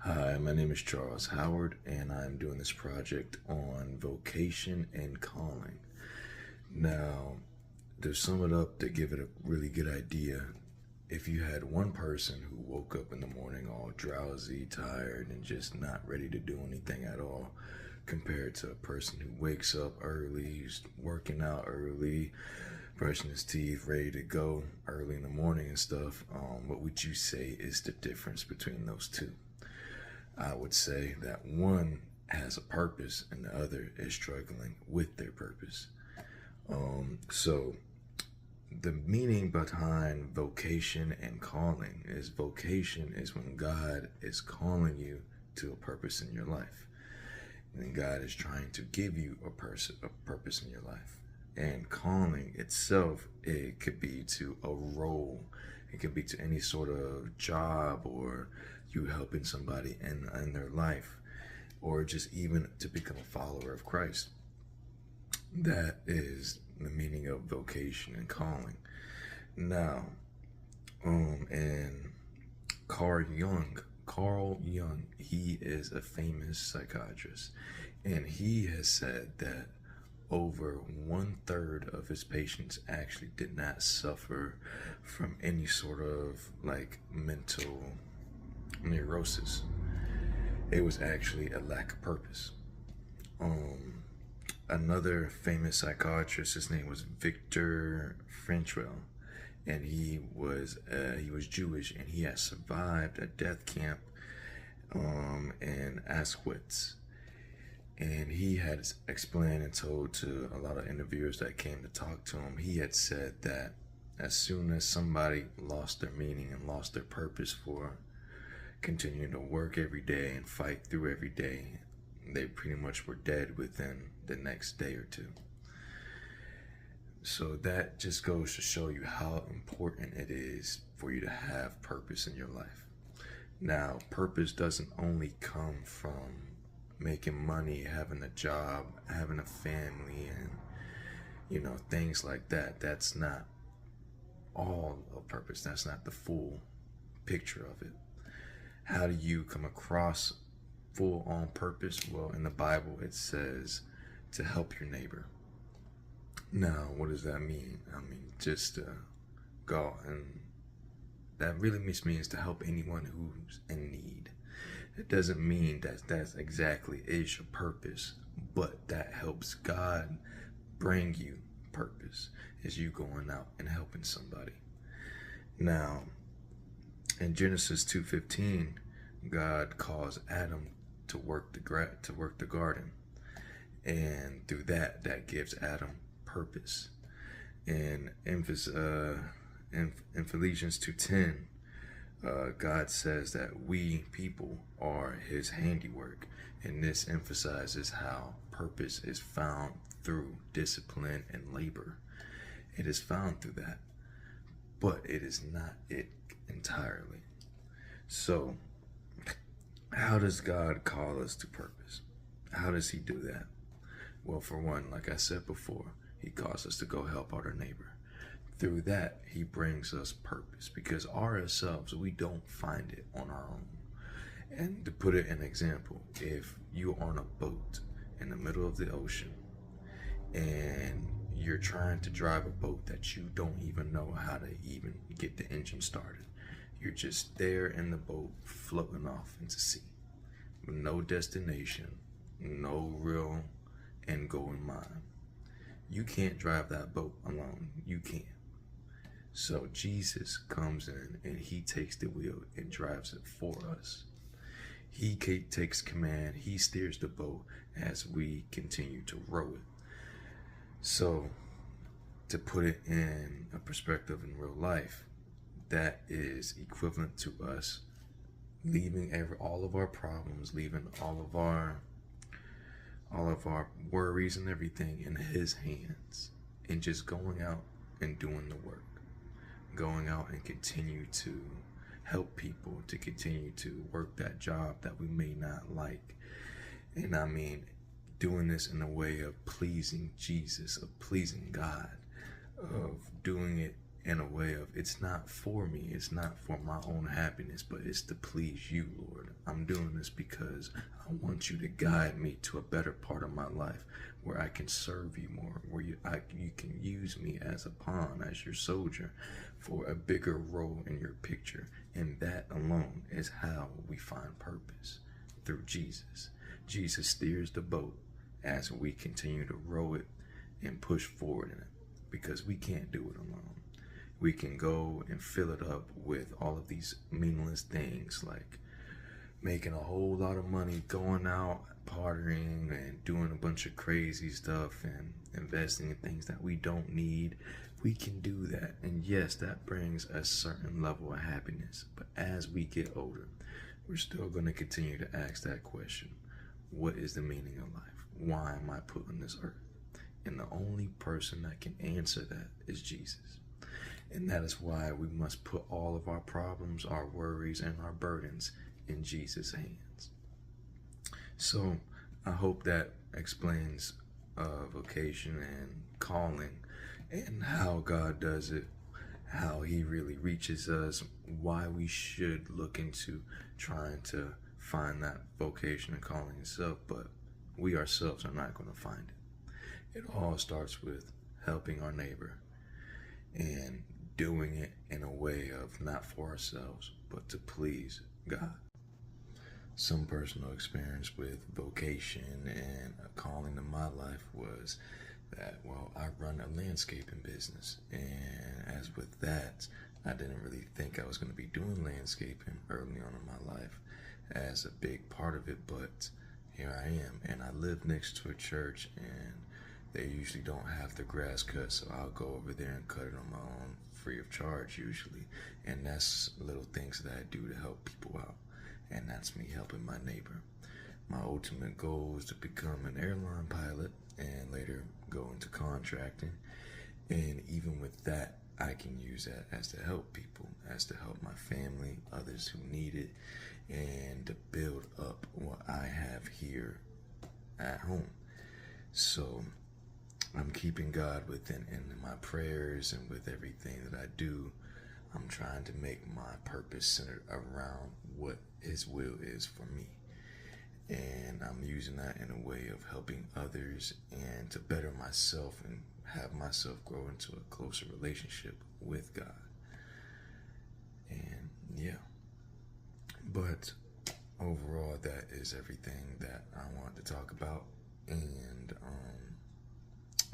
Hi, my name is Charles Howard, and I'm doing this project on vocation and calling. Now, to sum it up, to give it a really good idea, if you had one person who woke up in the morning all drowsy, tired, and just not ready to do anything at all, compared to a person who wakes up early, who's working out early, brushing his teeth, ready to go early in the morning and stuff, what would you say is the difference between those two? I would say that one has a purpose and the other is struggling with their purpose. So the meaning behind vocation and calling is vocation is when God is calling you to a purpose in your life. And God is trying to give you a purpose in your life. And calling itself, it could be to a role, it could be to any sort of job, or you helping somebody in their life, or just even to become a follower of Christ. That is the meaning of vocation and calling. Now, and Carl Jung, he is a famous psychiatrist, and he has said that over 1/3 of his patients actually did not suffer from any sort of like mental neurosis. It was actually a lack of purpose. Um, Another famous psychiatrist, his name was Viktor Frankl, and he was Jewish, and he had survived a death camp in Auschwitz. And he had explained and told to a lot of interviewers that came to talk to him, he had said that as soon as somebody lost their meaning and lost their purpose for continuing to work every day and fight through every day, they pretty much were dead within the next day or two. So that just goes to show you how important it is for you to have purpose in your life. Now, purpose doesn't only come from making money, having a job, having a family, and things like that. That's not all of purpose. That's not the full picture of it. How do you come across full on purpose? Well, in the Bible it says to help your neighbor. Now, what does that mean? I mean, just go, and that really means to help anyone who's in need. It doesn't mean that that's exactly is your purpose, but that helps God bring you purpose as you going out and helping somebody. Now, in Genesis 2:15, God calls Adam to work the garden, and through that gives Adam purpose. And in Ephesians 2:10, God says that we people are His handiwork, and this emphasizes how purpose is found through discipline and labor. It is found through that, but it is not it entirely. So, how does God call us to purpose? How does He do that? Well, for one, like I said before, He calls us to go help out our neighbor. Through that, He brings us purpose, because ourselves, we don't find it on our own. And to put it in example, if you're on a boat in the middle of the ocean and you're trying to drive a boat that you don't even know how to even get the engine started, you're just there in the boat floating off into sea with no destination, no real end goal in mind. You can't drive that boat alone. You can't. So Jesus comes in and He takes the wheel and drives it for us. He takes command. He steers the boat as we continue to row it. So, to put it in a perspective in real life, that is equivalent to us leaving all of our problems, leaving all of our worries and everything in His hands, and just going out and doing the work, going out and continue to help people, to continue to work that job that we may not like. And I mean, doing this in a way of pleasing Jesus, of pleasing God, of doing it in a way of it's not for me, it's not for my own happiness, but it's to please you, Lord. I'm doing this because I want you to guide me to a better part of my life where I can serve you more, where you can use me as a pawn, as your soldier, for a bigger role in your picture. And that alone is how we find purpose, through Jesus. Jesus steers the boat as we continue to row it and push forward in it, because we can't do it alone. We can go and fill it up with all of these meaningless things, like making a whole lot of money, going out partying and doing a bunch of crazy stuff and investing in things that we don't need. We can do that, and yes, that brings a certain level of happiness. But as we get older, we're still going to continue to ask that question: what is the meaning of life? Why am I put on this earth? And the only person that can answer that is Jesus. And that is why we must put all of our problems, our worries, and our burdens in Jesus' hands. So I hope that explains vocation and calling, and how God does it, how he really reaches us, why we should look into trying to find that vocation and calling itself, but we ourselves are not going to find it. It all starts with helping our neighbor and doing it in a way of not for ourselves, but to please God. Some personal experience with vocation and a calling in my life was that, well, I run a landscaping business, and as with that, I didn't really think I was going to be doing landscaping early on in my life as a big part of it, but here I am, and I live next to a church, and they usually don't have the grass cut, so I'll go over there and cut it on my own, free of charge usually. And that's little things that I do to help people out, and that's me helping my neighbor. My ultimate goal is to become an airline pilot and later go into contracting, and even with that, I can use that as to help people, as to help my family, others who need it, and to build up what I have here at home. So I'm keeping God within in my prayers, and with everything that I do, I'm trying to make my purpose centered around what his will is for me. And I'm using that in a way of helping others and to better myself and have myself grow into a closer relationship with God. And yeah, but overall, that is everything that I wanted to talk about. And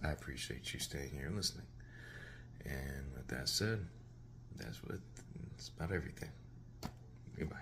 I appreciate you staying here and listening. And with that said, that's about everything. Goodbye.